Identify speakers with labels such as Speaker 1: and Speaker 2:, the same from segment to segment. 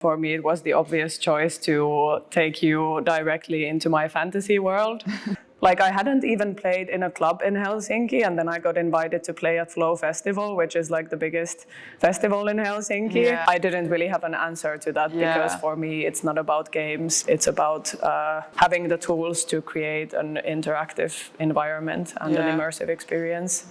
Speaker 1: For me, it was the obvious choice to take you directly into my fantasy world. Like, I hadn't even played in a club in Helsinki, and then I got invited to play at Flow Festival, which is like the biggest festival in Helsinki.
Speaker 2: Yeah.
Speaker 1: I didn't really have an answer to that because for me, it's not about games. It's about having the tools to create an interactive environment and an immersive experience.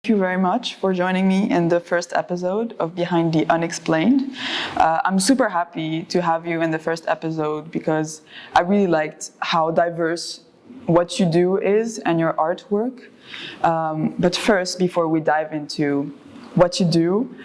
Speaker 2: Thank you very much for joining me in the first episode of Behind the Unexplained. I'm super happy to have you in the first episode because I really liked how diverse what you do is and your artwork. But first, before we dive into what you do,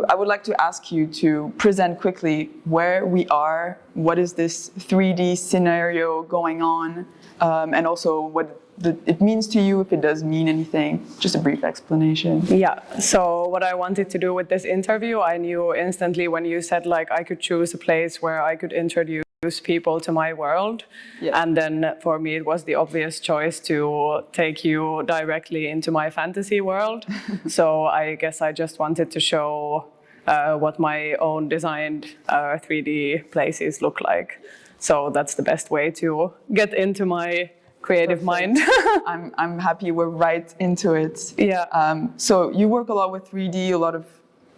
Speaker 2: I would like to ask you to present quickly where we are, what is this 3D scenario going on, and also what it means to you, if it does mean anything. Just a brief explanation.
Speaker 1: Yeah, so what I wanted to do with this interview, I knew instantly when you said like I could choose a place where I could introduce people to my world. Yeah. And then for me it was the obvious choice to take you directly into my fantasy world. So I guess I just wanted to show what my own designed 3D places look like. So that's the best way to get into my creative mind.
Speaker 2: I'm happy we're right into it.
Speaker 1: Yeah.
Speaker 2: So you work a lot with 3D, a lot of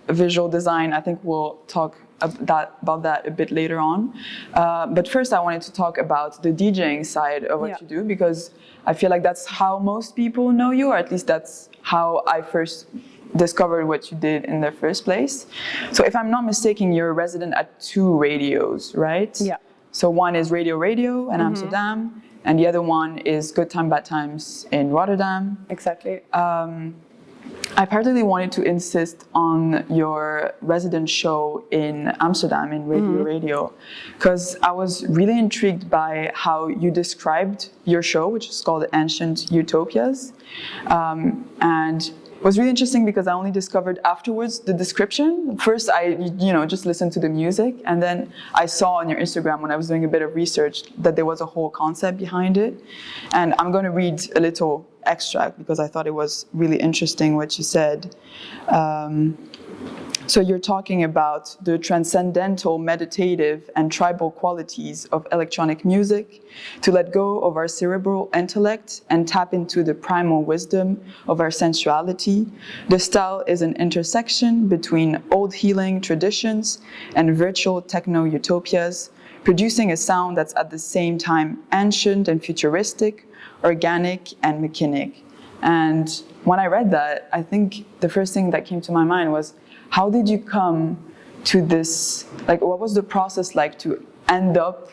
Speaker 2: visual design. I think we'll talk about that a bit later on. But first I wanted to talk about the DJing side of what you do, because I feel like that's how most people know you, or at least that's how I first discovered what you did in the first place. So if I'm not mistaken, you're a resident at 2 radios, right?
Speaker 1: Yeah.
Speaker 2: So one is Radio in Amsterdam, and the other one is Good Time Bad Times in Rotterdam.
Speaker 1: Exactly.
Speaker 2: I particularly wanted to insist on your resident show in Amsterdam in Radio, because I was really intrigued by how you described your show, which is called Ancient Utopias. And it was really interesting because I only discovered afterwards the description. First, I just listened to the music, and then I saw on your Instagram when I was doing a bit of research that there was a whole concept behind it. And I'm going to read a little extract because I thought it was really interesting what you said. So you're talking about the transcendental, meditative, and tribal qualities of electronic music, to let go of our cerebral intellect and tap into the primal wisdom of our sensuality. The style is an intersection between old healing traditions and virtual techno-utopias, producing a sound that's at the same time ancient and futuristic, organic and mechanic. And when I read that, I think the first thing that came to my mind was, how did you come to this, like what was the process like to end up,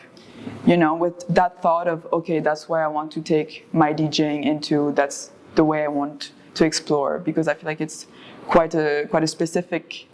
Speaker 2: with that thought of, okay, that's where I want to take my DJing into, that's the way I want to explore, because I feel like it's quite a specific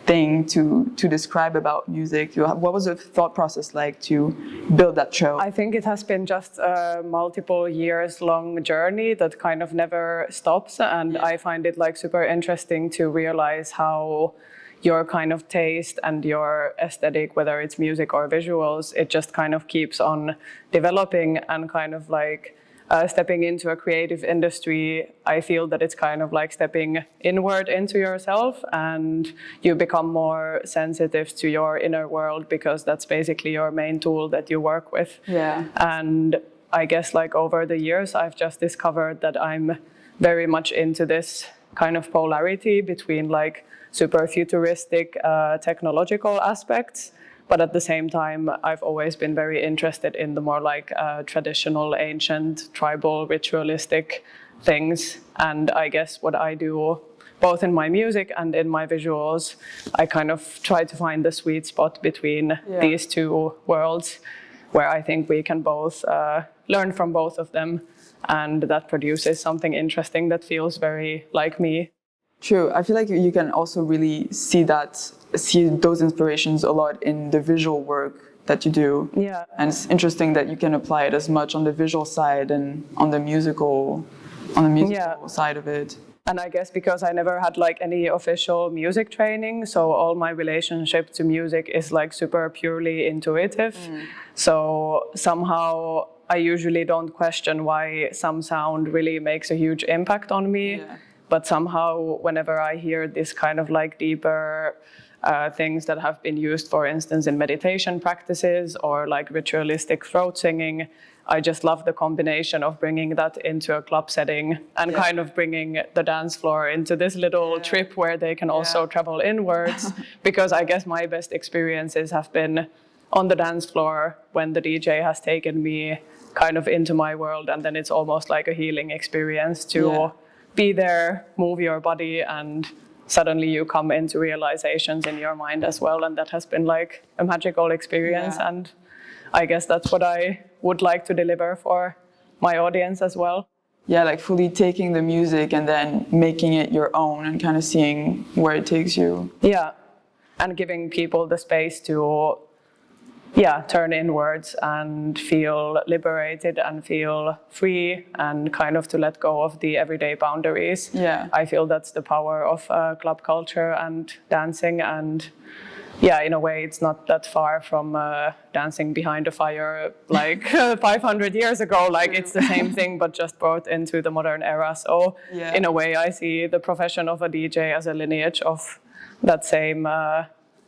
Speaker 2: thing to describe about music. What was the thought process like to build that show?
Speaker 1: I think it has been just a multiple years long journey that kind of never stops, and I find it like super interesting to realize how your kind of taste and your aesthetic, whether it's music or visuals, it just kind of keeps on developing and kind of like stepping into a creative industry. I feel that it's kind of like stepping inward into yourself, and you become more sensitive to your inner world because that's basically your main tool that you work with.
Speaker 2: Yeah.
Speaker 1: And I guess like over the years, I've just discovered that I'm very much into this kind of polarity between like super futuristic technological aspects, but at the same time, I've always been very interested in the more like traditional, ancient, tribal, ritualistic things. And I guess what I do, both in my music and in my visuals, I kind of try to find the sweet spot between these two worlds, where I think we can both learn from both of them. And that produces something interesting that feels very like me.
Speaker 2: True. I feel like you can also really see those inspirations a lot in the visual work that you do.
Speaker 1: Yeah.
Speaker 2: And it's interesting that you can apply it as much on the visual side and on the musical side of it.
Speaker 1: And I guess because I never had like any official music training, so all my relationship to music is like super purely intuitive. So somehow I usually don't question why some sound really makes a huge impact on me. Yeah. But somehow, whenever I hear this kind of like deeper things that have been used, for instance, in meditation practices or like ritualistic throat singing, I just love the combination of bringing that into a club setting and kind of bringing the dance floor into this little trip where they can also travel inwards. Because I guess my best experiences have been on the dance floor when the DJ has taken me kind of into my world, and then it's almost like a healing experience to be there, move your body, and suddenly you come into realizations in your mind as well. And that has been like a magical experience. And I guess that's what I would like to deliver for my audience as well.
Speaker 2: Yeah, like fully taking the music and then making it your own and kind of seeing where it takes you.
Speaker 1: Yeah, and giving people the space to turn inwards and feel liberated and feel free and kind of to let go of the everyday boundaries.
Speaker 2: Yeah.
Speaker 1: I feel that's the power of club culture and dancing. And in a way, it's not that far from dancing behind a fire like 500 years ago. Like it's the same thing, but just brought into the modern era. So in a way, I see the profession of a DJ as a lineage of that same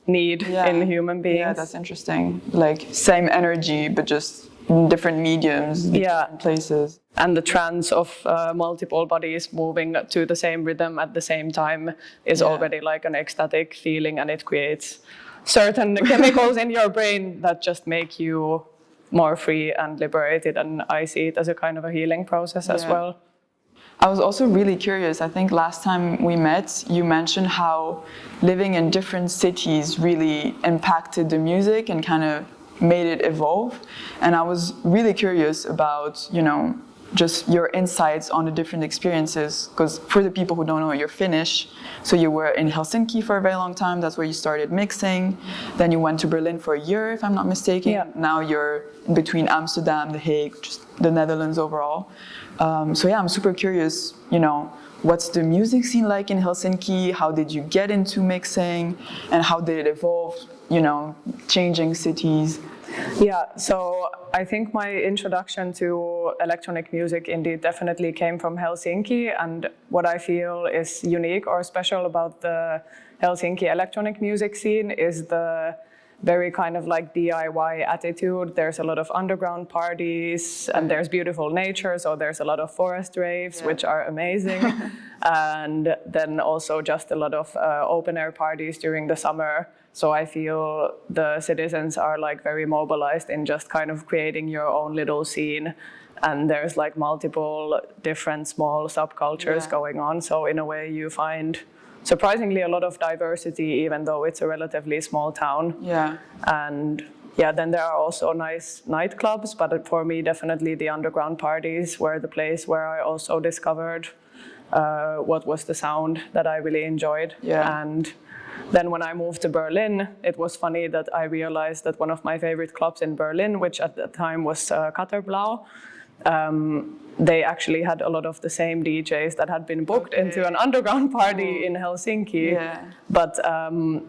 Speaker 1: need in human beings.
Speaker 2: Yeah, that's interesting. Like same energy, but just in different mediums, different places.
Speaker 1: And the trance of multiple bodies moving to the same rhythm at the same time is already like an ecstatic feeling, and it creates certain chemicals in your brain that just make you more free and liberated. And I see it as a kind of a healing process as well.
Speaker 2: I was also really curious. I think last time we met, you mentioned how living in different cities really impacted the music and kind of made it evolve. And I was really curious about, just your insights on the different experiences. Because for the people who don't know, you're Finnish. So you were in Helsinki for a very long time. That's where you started mixing. Then you went to Berlin for a year, if I'm not mistaken.
Speaker 1: Yeah.
Speaker 2: Now you're in between Amsterdam, The Hague, just the Netherlands overall. I'm super curious, what's the music scene like in Helsinki? How did you get into mixing? And how did it evolve, changing cities?
Speaker 1: Yeah, so I think my introduction to electronic music indeed definitely came from Helsinki. And what I feel is unique or special about the Helsinki electronic music scene is the very kind of like DIY attitude. There's a lot of underground parties and there's beautiful nature. So there's a lot of forest raves, which are amazing. And then also just a lot of open air parties during the summer. So I feel the citizens are like very mobilized in just kind of creating your own little scene. And there's like multiple different small subcultures going on. So in a way you find surprisingly a lot of diversity, even though it's a relatively small town.
Speaker 2: Yeah.
Speaker 1: And then there are also nice nightclubs, but for me, definitely the underground parties were the place where I also discovered what was the sound that I really enjoyed.
Speaker 2: Yeah.
Speaker 1: And then when I moved to Berlin, it was funny that I realized that one of my favorite clubs in Berlin, which at the time was Katterblau, they actually had a lot of the same DJs that had been booked into an underground party in Helsinki.
Speaker 2: Yeah.
Speaker 1: But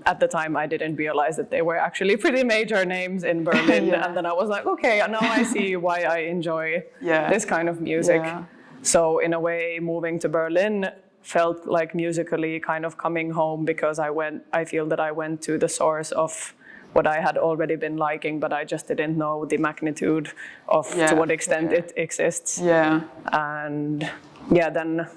Speaker 1: at the time, I didn't realize that they were actually pretty major names in Berlin. And then I was like, okay, now I see why I enjoy this kind of music.
Speaker 2: Yeah.
Speaker 1: So in a way, moving to Berlin felt like musically kind of coming home, because I feel that I went to the source of what I had already been liking, but I just didn't know the magnitude of to what extent it exists.
Speaker 2: Yeah.
Speaker 1: And then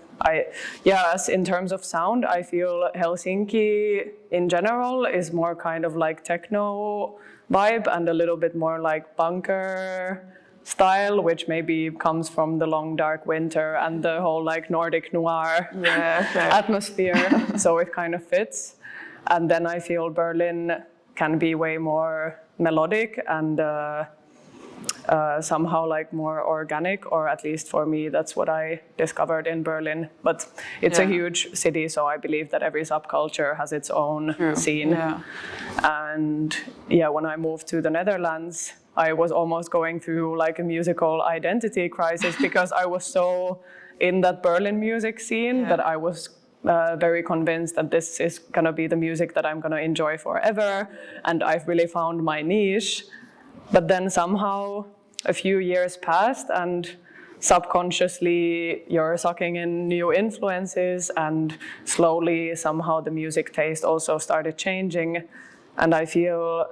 Speaker 1: as in terms of sound, I feel Helsinki in general is more kind of like techno vibe and a little bit more like bunker style, which maybe comes from the long dark winter and the whole like Nordic noir atmosphere. So it kind of fits. And then I feel Berlin can be way more melodic and somehow like more organic, or at least for me, that's what I discovered in Berlin. But it's a huge city, so I believe that every subculture has its own scene. Yeah. And when I moved to the Netherlands, I was almost going through like a musical identity crisis because I was so in that Berlin music scene that I was very convinced that this is going to be the music that I'm going to enjoy forever, and I've really found my niche. But then somehow a few years passed, and subconsciously you're sucking in new influences, and slowly somehow the music taste also started changing. And I feel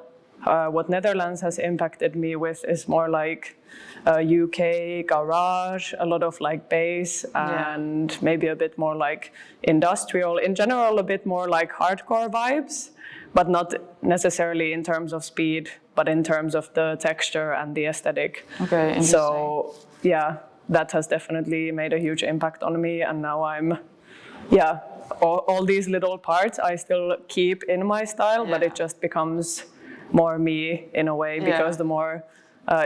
Speaker 1: what Netherlands has impacted me with is more like UK garage, a lot of like bass, and maybe a bit more like industrial, in general a bit more like hardcore vibes, but not necessarily in terms of speed, but in terms of the texture and the aesthetic.
Speaker 2: Okay, interesting.
Speaker 1: So yeah, that has definitely made a huge impact on me, and now I'm, all these little parts I still keep in my style, but it just becomes more me in a way, because the more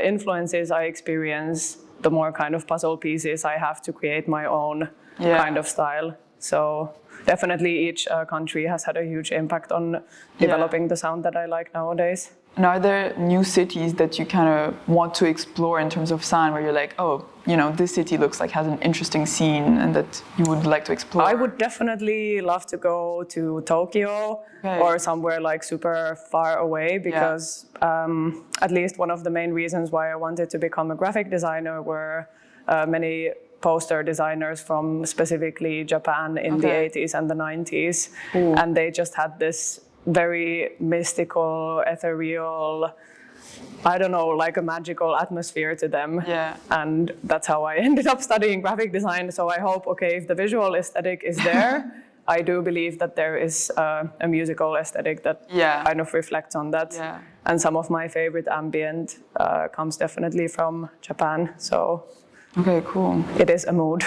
Speaker 1: influences I experience, the more kind of puzzle pieces I have to create my own kind of style. So definitely each country has had a huge impact on developing the sound that I like nowadays.
Speaker 2: And are there new cities that you kind of want to explore in terms of sound, where you're like, oh, you know, this city looks like has an interesting scene and that you would like to explore?
Speaker 1: I would definitely love to go to Tokyo or somewhere like super far away, because at least one of the main reasons why I wanted to become a graphic designer were many poster designers from specifically Japan in the 80s and the 90s. And they just had this very mystical, ethereal, I don't know, like a magical atmosphere to them. And that's how I ended up studying graphic design. So I hope, if the visual aesthetic is there, I do believe that there is a musical aesthetic that kind of reflects on that. And some of my favorite ambient comes definitely from Japan. So
Speaker 2: okay, cool.
Speaker 1: It is a mood.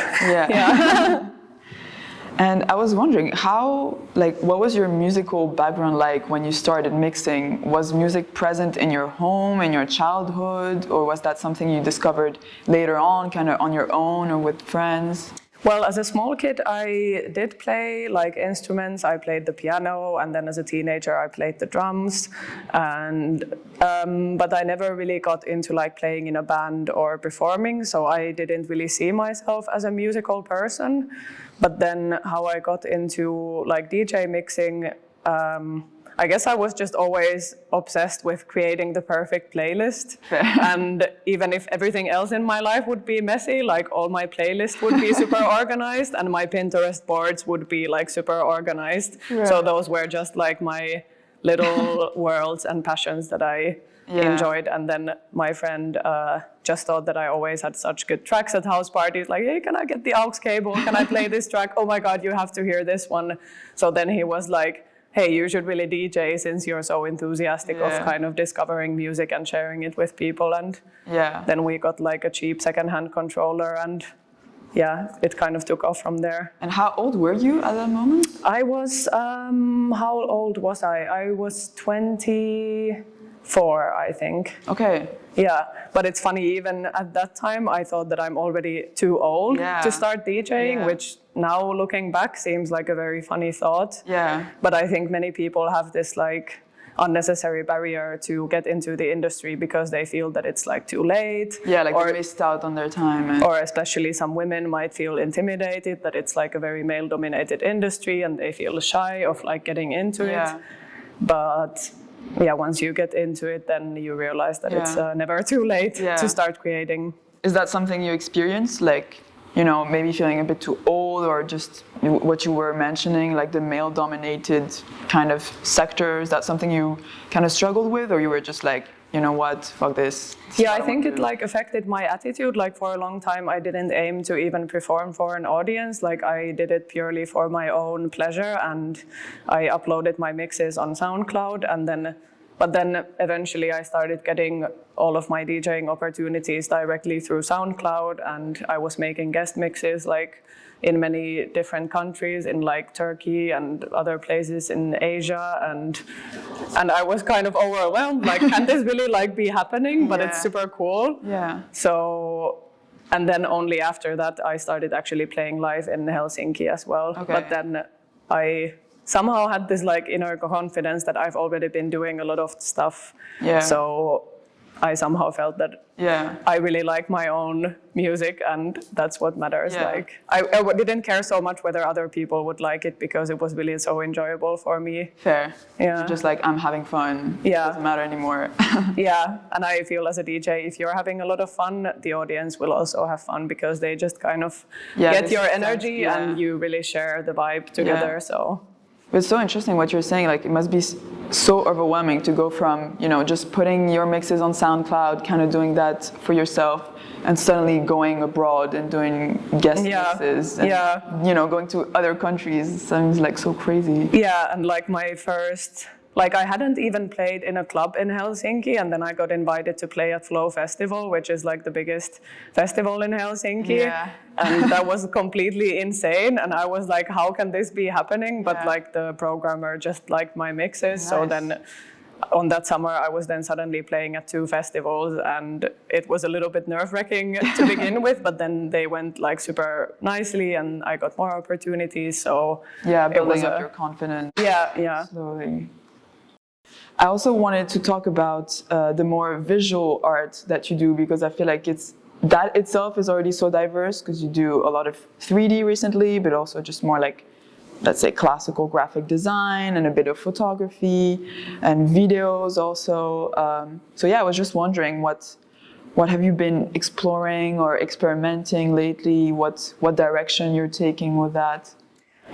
Speaker 2: And I was wondering, what was your musical background like when you started mixing? Was music present in your home, in your childhood, or was that something you discovered later on, kind of on your own or with friends?
Speaker 1: Well, as a small kid, I did play like instruments. I played the piano, and then as a teenager, I played the drums. And but I never really got into like playing in a band or performing, so I didn't really see myself as a musical person. But then how I got into like DJ mixing, I guess I was just always obsessed with creating the perfect playlist. And even if everything else in my life would be messy, like all my playlists would be super organized, and my Pinterest boards would be like super organized. So those were just like my little worlds and passions that I enjoyed. And then my friend just thought that I always had such good tracks at house parties, like, hey, can I get the aux cable? Can I play this track? Oh my God, you have to hear this one. So then he was like, hey, you should really DJ since you're so enthusiastic of kind of discovering music and sharing it with people. And then we got like a cheap secondhand controller, and it kind of took off from there.
Speaker 2: And how old were you at that moment?
Speaker 1: I was, how old was I? I was 24, I think.
Speaker 2: Okay.
Speaker 1: Yeah, but it's funny, even at that time, I thought that I'm already too old to start DJing, which now looking back seems like a very funny thought. But I think many people have this like unnecessary barrier to get into the industry because they feel that it's like too late.
Speaker 2: Or they missed out on their time.
Speaker 1: Or especially some women might feel intimidated that it's like a very male-dominated industry and they feel shy of like getting into it. But once you get into it, then you realize that it's never too late to start creating.
Speaker 2: Is that something you experience, like, you know, maybe feeling a bit too old, or just what you were mentioning, like the male-dominated kind of sector? Is that something you kind of struggled with, or you were just like, you know what, fuck this?
Speaker 1: I think it like affected my attitude. Like for a long time, I didn't aim to even perform for an audience. Like I did it purely for my own pleasure, and I uploaded my mixes on SoundCloud, but then eventually I started getting all of my DJing opportunities directly through SoundCloud, and I was making guest mixes like in many different countries, in like Turkey and other places in Asia, and I was kind of overwhelmed, like, can this really like be happening? But it's super cool. So, and then only after that I started actually playing live in Helsinki as well. But then I somehow had this like inner confidence that I've already been doing a lot of stuff. So I somehow felt that I really like my own music, and that's what matters. Like I didn't care so much whether other people would like it, because it was really so enjoyable for me.
Speaker 2: Fair.
Speaker 1: Yeah.
Speaker 2: You're just like, I'm having fun. It doesn't matter anymore.
Speaker 1: Yeah, and I feel as a DJ, if you're having a lot of fun, the audience will also have fun, because they just kind of get your energy and you really share the vibe together. So
Speaker 2: it's so interesting what you're saying. Like, it must be so overwhelming to go from, you know, just putting your mixes on SoundCloud, kind of doing that for yourself, and suddenly going abroad and doing guest mixes and, you know, going to other countries. It sounds like so crazy.
Speaker 1: Yeah, and like my first, like I hadn't even played in a club in Helsinki, and then I got invited to play at Flow Festival, which is like the biggest festival in Helsinki.
Speaker 2: Yeah.
Speaker 1: And that was completely insane, and I was like, how can this be happening? But like the programmer just liked my mixes. Nice. So then on that summer I was then suddenly playing at 2 festivals, and it was a little bit nerve-wracking to begin with, but then they went like super nicely and I got more opportunities. So
Speaker 2: building up your confidence slowly. I also wanted to talk about the more visual art that you do, because I feel like that itself is already so diverse, because you do a lot of 3D recently, but also just more like, let's say, classical graphic design and a bit of photography and videos also. So I was just wondering, what have you been exploring or experimenting lately? What direction you're taking with that?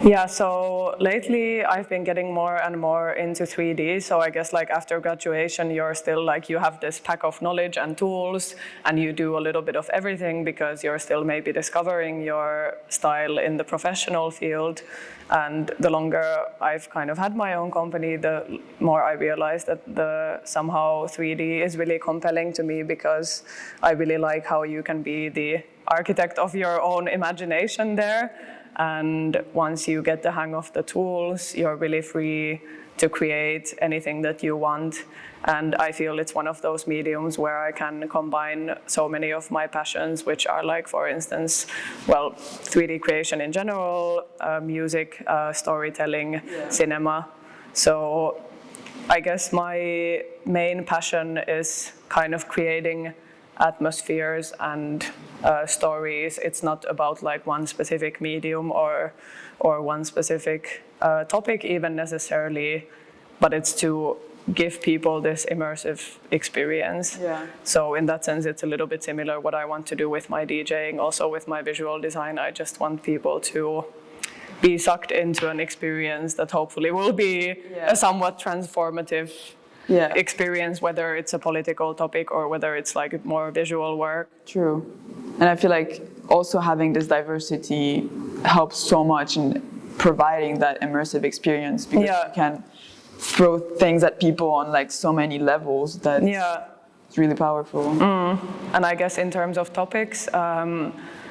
Speaker 1: Yeah, so lately I've been getting more and more into 3D. So I guess like after graduation, you're still like, you have this pack of knowledge and tools, and you do a little bit of everything, because you're still maybe discovering your style in the professional field. And the longer I've kind of had my own company, the more I realized that somehow 3D is really compelling to me, because I really like how you can be the architect of your own imagination there. And once you get the hang of the tools, you're really free to create anything that you want. And I feel it's one of those mediums where I can combine so many of my passions, which are like, for instance, 3D creation in general, music, storytelling, cinema. So I guess my main passion is kind of creating atmospheres and stories. It's not about like one specific medium or one specific topic even necessarily, but it's to give people this immersive experience. So in that sense, it's a little bit similar what I want to do with my DJing, also with my visual design. I just want people to be sucked into an experience that hopefully will be a somewhat transformative experience, whether it's a political topic or whether it's like more visual work.
Speaker 2: True. And I feel like also having this diversity helps so much in providing that immersive experience, because you can throw things at people on like so many levels that it's really powerful.
Speaker 1: And I guess in terms of topics,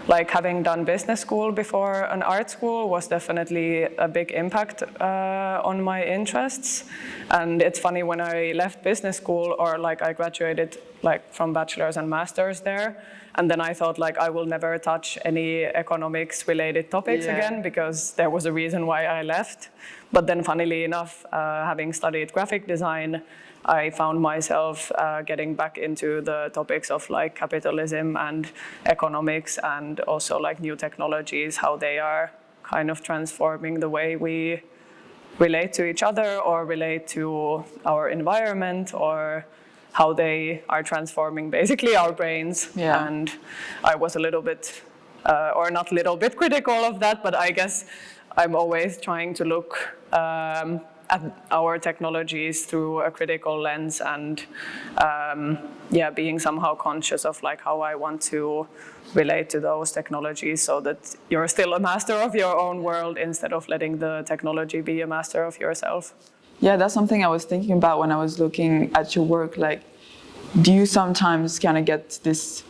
Speaker 1: like having done business school before an art school was definitely a big impact on my interests. And it's funny, when I left business school, or like I graduated like from bachelor's and master's there, and then I thought like I will never touch any economics related topics again, because there was a reason why I left. But then funnily enough, having studied graphic design, I found myself getting back into the topics of like capitalism and economics, and also like new technologies, how they are kind of transforming the way we relate to each other or relate to our environment, or how they are transforming basically our brains. And I was a little bit, or not little bit, critical of that, but I guess I'm always trying to look at our technologies through a critical lens, and being somehow conscious of like how I want to relate to those technologies, so that you're still a master of your own world instead of letting the technology be a master of yourself.
Speaker 2: Yeah, that's something I was thinking about when I was looking at your work. Like, do you sometimes kind of get this,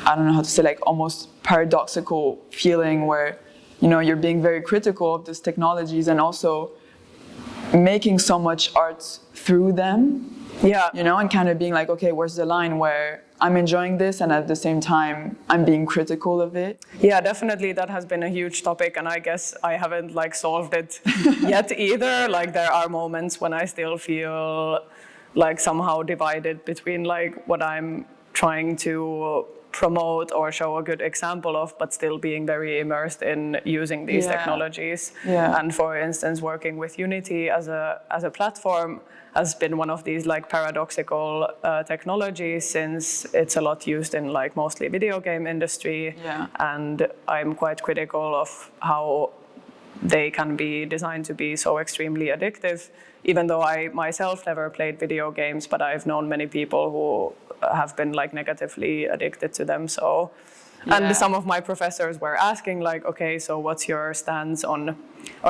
Speaker 2: I don't know how to say, like almost paradoxical feeling where, you know, you're being very critical of these technologies and also making so much art through them, you know, and kind of being like, okay, where's the line where I'm enjoying this and at the same time I'm being critical of it?
Speaker 1: Yeah, definitely that has been a huge topic, and I guess I haven't like solved it yet either. Like there are moments when I still feel like somehow divided between like what I'm trying to promote or show a good example of, but still being very immersed in using these technologies. And for instance, working with Unity as a platform has been one of these like paradoxical technologies, since it's a lot used in like mostly video game industry. And I'm quite critical of how they can be designed to be so extremely addictive, even though I myself never played video games, but I've known many people who have been like negatively addicted to them. So, and some of my professors were asking like, okay, so what's your stance on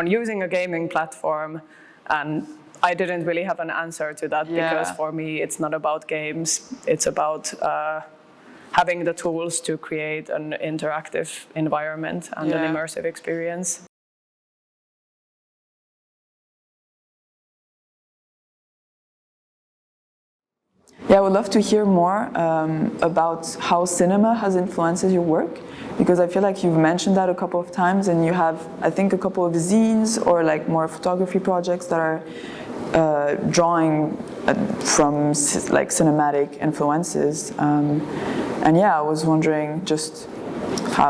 Speaker 1: using a gaming platform? And I didn't really have an answer to that, because for me, it's not about games. It's about having the tools to create an interactive environment and an immersive experience.
Speaker 2: Yeah, I would love to hear more about how cinema has influenced your work, because I feel like you've mentioned that a couple of times, and you have, I think, a couple of zines or like more photography projects that are drawing from like cinematic influences. And yeah, I was wondering just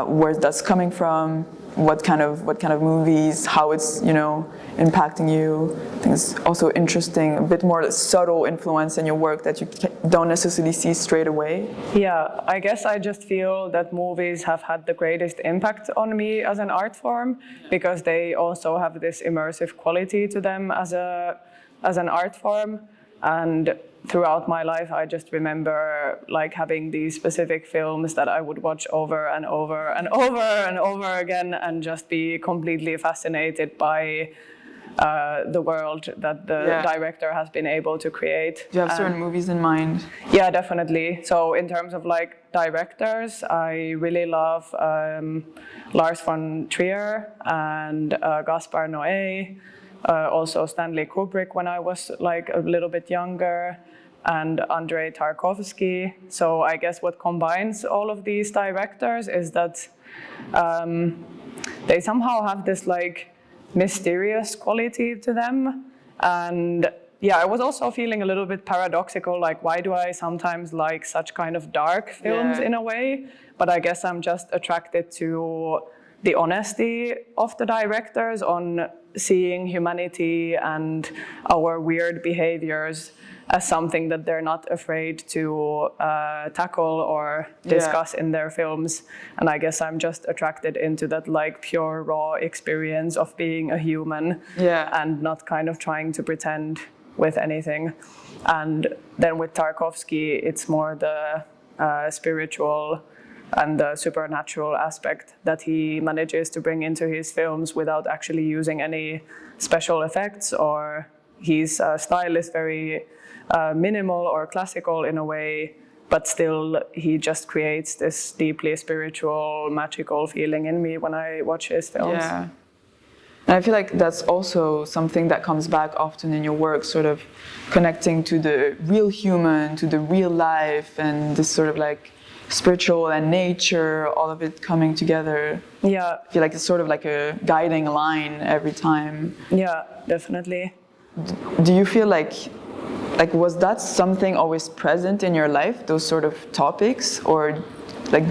Speaker 2: where that's coming from, what kind of movies, how it's, you know, impacting you. I think it's also interesting, a bit more subtle influence in your work that you don't necessarily see straight away.
Speaker 1: Yeah, I guess I just feel that movies have had the greatest impact on me as an art form, because they also have this immersive quality to them as an art form. And throughout my life, I just remember like having these specific films that I would watch over and over and over and over again, and just be completely fascinated by the world that the director has been able to create.
Speaker 2: Do you have certain movies in mind?
Speaker 1: Yeah, definitely. So in terms of like directors, I really love Lars von Trier and Gaspar Noé. Also Stanley Kubrick when I was like a little bit younger, and Andrei Tarkovsky. So I guess what combines all of these directors is that they somehow have this like mysterious quality to them. And yeah, I was also feeling a little bit paradoxical, like why do I sometimes like such kind of dark films in a way? But I guess I'm just attracted to the honesty of the directors on seeing humanity and our weird behaviors as something that they're not afraid to tackle or discuss in their films. And I guess I'm just attracted into that like pure raw experience of being a human and not kind of trying to pretend with anything. And then with Tarkovsky, it's more the spiritual and the supernatural aspect that he manages to bring into his films without actually using any special effects, or his style is very minimal or classical in a way, but still he just creates this deeply spiritual, magical feeling in me when I watch his films.
Speaker 2: Yeah. And I feel like that's also something that comes back often in your work, sort of connecting to the real human, to the real life, and this sort of like spiritual and nature, all of it coming together.
Speaker 1: Yeah.
Speaker 2: I feel like it's sort of like a guiding line every time.
Speaker 1: Yeah, definitely.
Speaker 2: Do you feel like was that something always present in your life, those sort of topics, or like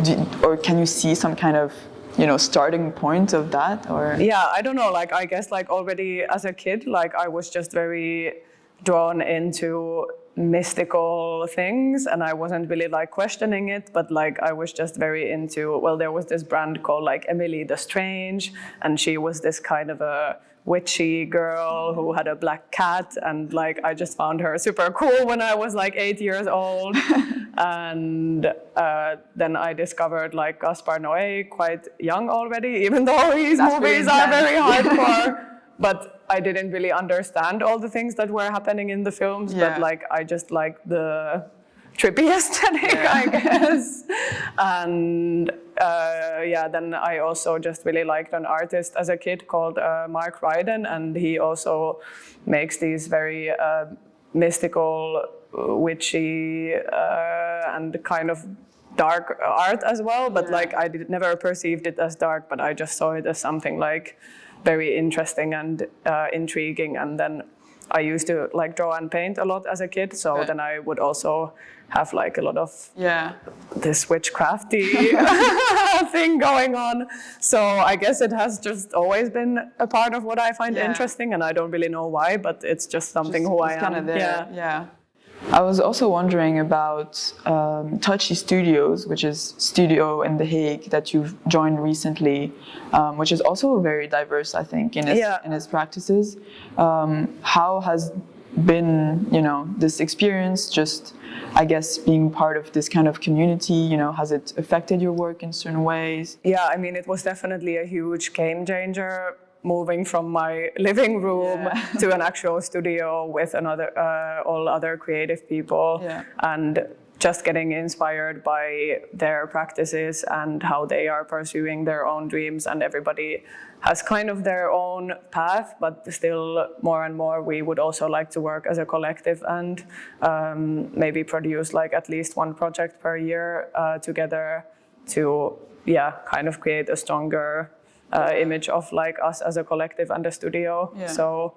Speaker 2: or can you see some kind of, you know, starting point of that? Or
Speaker 1: yeah, I don't know, like I guess like already as a kid, like I was just very drawn into mystical things, and I wasn't really like questioning it, but like I was just very into, well, there was this brand called like Emily the Strange, and she was this kind of a witchy girl who had a black cat, and like I just found her super cool when I was like 8 years old. And then I discovered like Gaspar Noé quite young already, even though his movies are very hardcore. But I didn't really understand all the things that were happening in the films, but like I just liked the trippy aesthetic, I guess. And then I also just really liked an artist as a kid called Mark Ryden, and he also makes these very mystical, witchy, and kind of dark art as well. But like I never perceived it as dark, but I just saw it as something like very interesting and intriguing. And then I used to like draw and paint a lot as a kid, so then I would also have like a lot of this witchcrafty thing going on. So I guess it has just always been a part of what I find interesting, and I don't really know why, but it's just something who I am.
Speaker 2: Kind of there. I was also wondering about Touchy Studios, which is studio in The Hague that you've joined recently, which is also very diverse, I think, in its practices. How has been, this experience, just, I guess, being part of this kind of community, has it affected your work in certain ways?
Speaker 1: Yeah, I mean, it was definitely a huge game changer, moving from my living room to an actual studio with all other creative people, and just getting inspired by their practices and how they are pursuing their own dreams. And everybody has kind of their own path, but still more and more we would also like to work as a collective and maybe produce like at least one project per year together to kind of create a stronger image of like us as a collective and a studio. So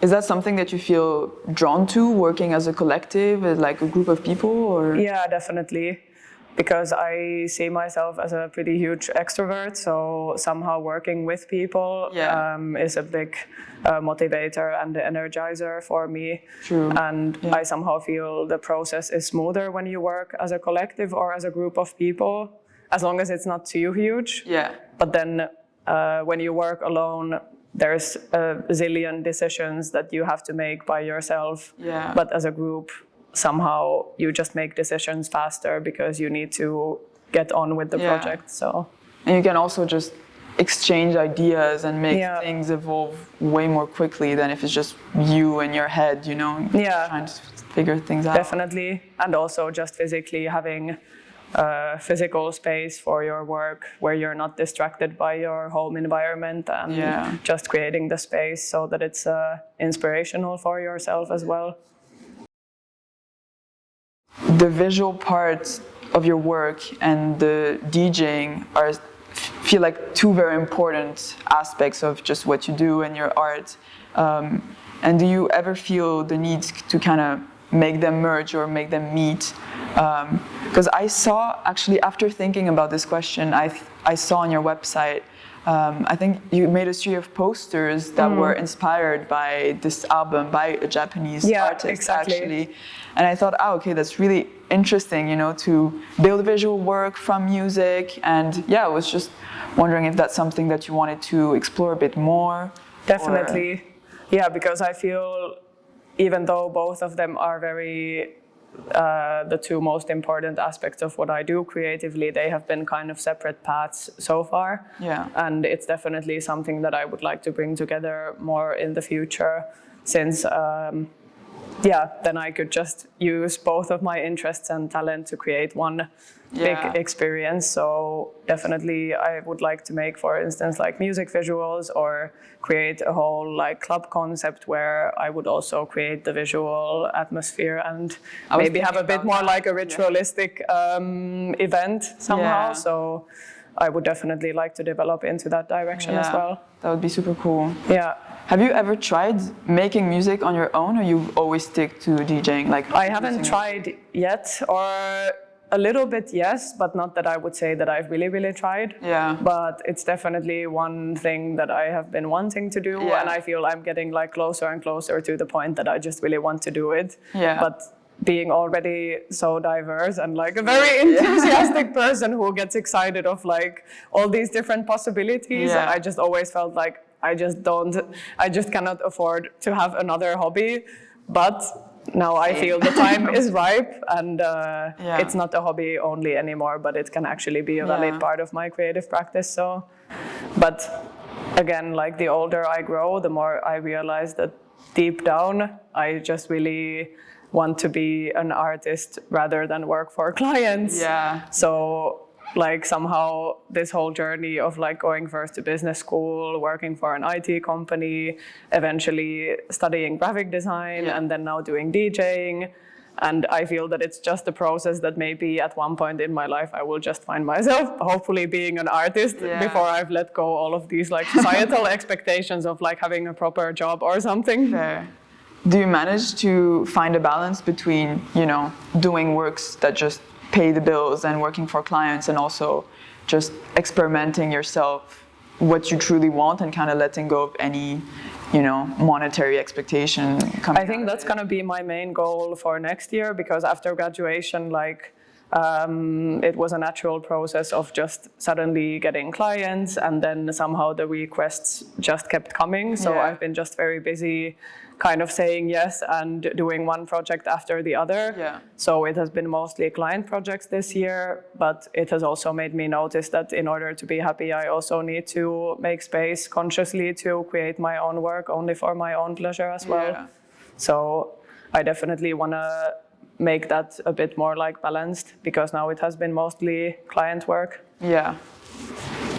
Speaker 2: is that something that you feel drawn to, working as a collective, as like a group of people? Or?
Speaker 1: Yeah, definitely, because I see myself as a pretty huge extrovert, so somehow working with people is a big motivator and energizer for me.
Speaker 2: True.
Speaker 1: And I somehow feel the process is smoother when you work as a collective or as a group of people, as long as it's not too huge. But then when you work alone, there's a zillion decisions that you have to make by yourself. But as a group, somehow you just make decisions faster because you need to get on with the project. So,
Speaker 2: and you can also just exchange ideas and make things evolve way more quickly than if it's just you in your head, trying to figure things out.
Speaker 1: Definitely. And also just physically having physical space for your work where you're not distracted by your home environment, and just creating the space so that it's inspirational for yourself as well.
Speaker 2: The visual parts of your work and the DJing feel like two very important aspects of just what you do and your art. And do you ever feel the need to kind of make them merge or make them meet? Because I saw, actually, after thinking about this question, I saw on your website, I think you made a series of posters that were inspired by this album by a Japanese artist, actually. And I thought, okay, that's really interesting, to build visual work from music. And I was just wondering if that's something that you wanted to explore a bit more.
Speaker 1: Definitely. Yeah, because I feel even though both of them are very the two most important aspects of what I do creatively, they have been kind of separate paths so far. And it's definitely something that I would like to bring together more in the future, since then I could just use both of my interests and talent to create one big experience. So definitely I would like to make, for instance, like music visuals, or create a whole like club concept where I would also create the visual atmosphere and maybe have a bit more like a ritualistic event somehow. So I would definitely like to develop into that direction as well.
Speaker 2: That would be super cool.
Speaker 1: Yeah.
Speaker 2: Have you ever tried making music on your own, or you always stick to DJing? Like
Speaker 1: I haven't tried yet, or a little bit, yes, but not that I would say that I've really tried. But it's definitely one thing that I have been wanting to do, and I feel I'm getting like closer and closer to the point that I just really want to do it. But being already so diverse and like a very enthusiastic person who gets excited of like all these different possibilities, and I just always felt like I just cannot afford to have another hobby. But now I feel the time is ripe, and it's not a hobby only anymore, but it can actually be a valid part of my creative practice. So, but again, like the older I grow, the more I realize that deep down, I just really want to be an artist rather than work for clients. So like somehow this whole journey of like going first to business school, working for an IT company, eventually studying graphic design, and then now doing DJing. And I feel that it's just a process that maybe at one point in my life I will just find myself hopefully being an artist before I've let go all of these like societal expectations of like having a proper job or something.
Speaker 2: do you manage to find a balance between, you know, doing works that just pay the bills and working for clients, and also just experimenting yourself what you truly want and kind of letting go of any, you know, monetary expectation?
Speaker 1: I think that's going to be my main goal for next year, because after graduation, like, it was a natural process of just suddenly getting clients, and then somehow the requests just kept coming. So I've been just very busy kind of saying yes and doing one project after the other. So it has been mostly client projects this year, but it has also made me notice that in order to be happy, I also need to make space consciously to create my own work only for my own pleasure as well. So I definitely want to make that a bit more like balanced, because now it has been mostly client work.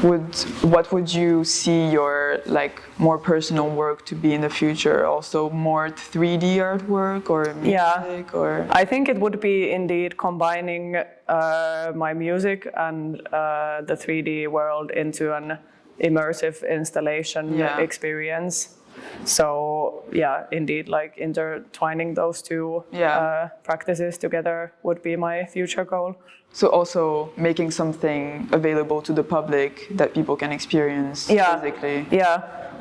Speaker 2: What would you see your like more personal work to be in the future? Also more 3D artwork or music? Or
Speaker 1: I think it would be indeed combining my music and the 3D world into an immersive installation experience. So indeed, like intertwining those two practices together would be my future goal.
Speaker 2: So also making something available to the public that people can experience physically.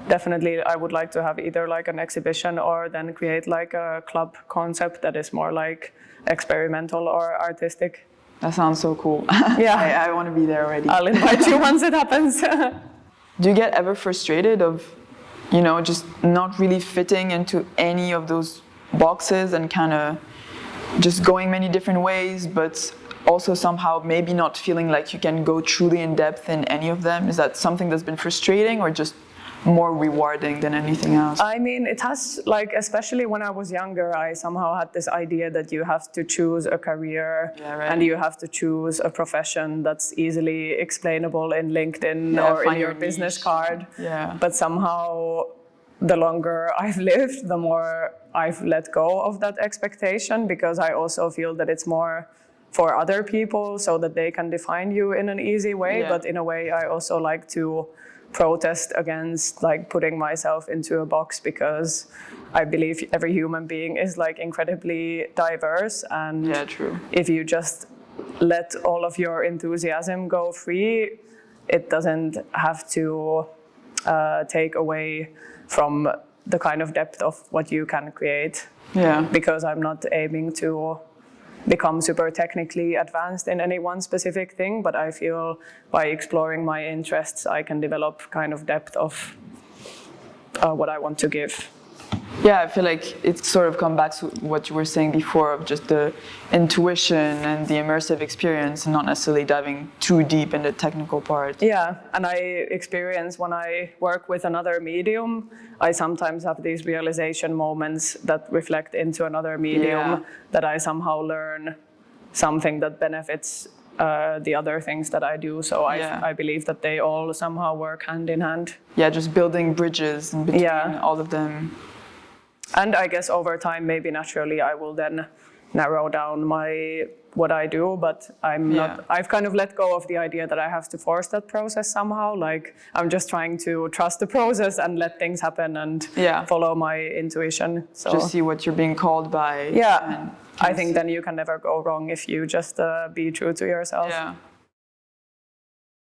Speaker 1: Definitely. I would like to have either like an exhibition or then create like a club concept that is more like experimental or artistic.
Speaker 2: That sounds so cool. I want to be there already.
Speaker 1: I'll invite you once it happens.
Speaker 2: Do you get ever frustrated of, you know, just not really fitting into any of those boxes and kind of just going many different ways, but also somehow maybe not feeling like you can go truly in depth in any of them? Is that something that's been frustrating or just more rewarding than anything else?
Speaker 1: I mean, it has, like, especially when I was younger, I somehow had this idea that you have to choose a career and you have to choose a profession that's easily explainable in LinkedIn or in your business card. But somehow the longer I've lived, the more I've let go of that expectation, because I also feel that it's more for other people so that they can define you in an easy way. But in a way, I also like to protest against like putting myself into a box, because I believe every human being is like incredibly diverse, and if you just let all of your enthusiasm go free, it doesn't have to take away from the kind of depth of what you can create. Because I'm not aiming to become super technically advanced in any one specific thing, but I feel by exploring my interests, I can develop kind of depth of what I want to give.
Speaker 2: I feel like it sort of comes back to what you were saying before of just the intuition and the immersive experience, and not necessarily diving too deep in the technical part.
Speaker 1: And I experience when I work with another medium, I sometimes have these realization moments that reflect into another medium, that I somehow learn something that benefits the other things that I do. So I believe that they all somehow work hand in hand.
Speaker 2: Just building bridges in between all of them.
Speaker 1: And I guess over time, maybe naturally, I will then narrow down what I do, but I've kind of let go of the idea that I have to force that process somehow. Like, I'm just trying to trust the process and let things happen and follow my intuition. So
Speaker 2: just see what you're being called by.
Speaker 1: I think then you can never go wrong if you just be true to yourself.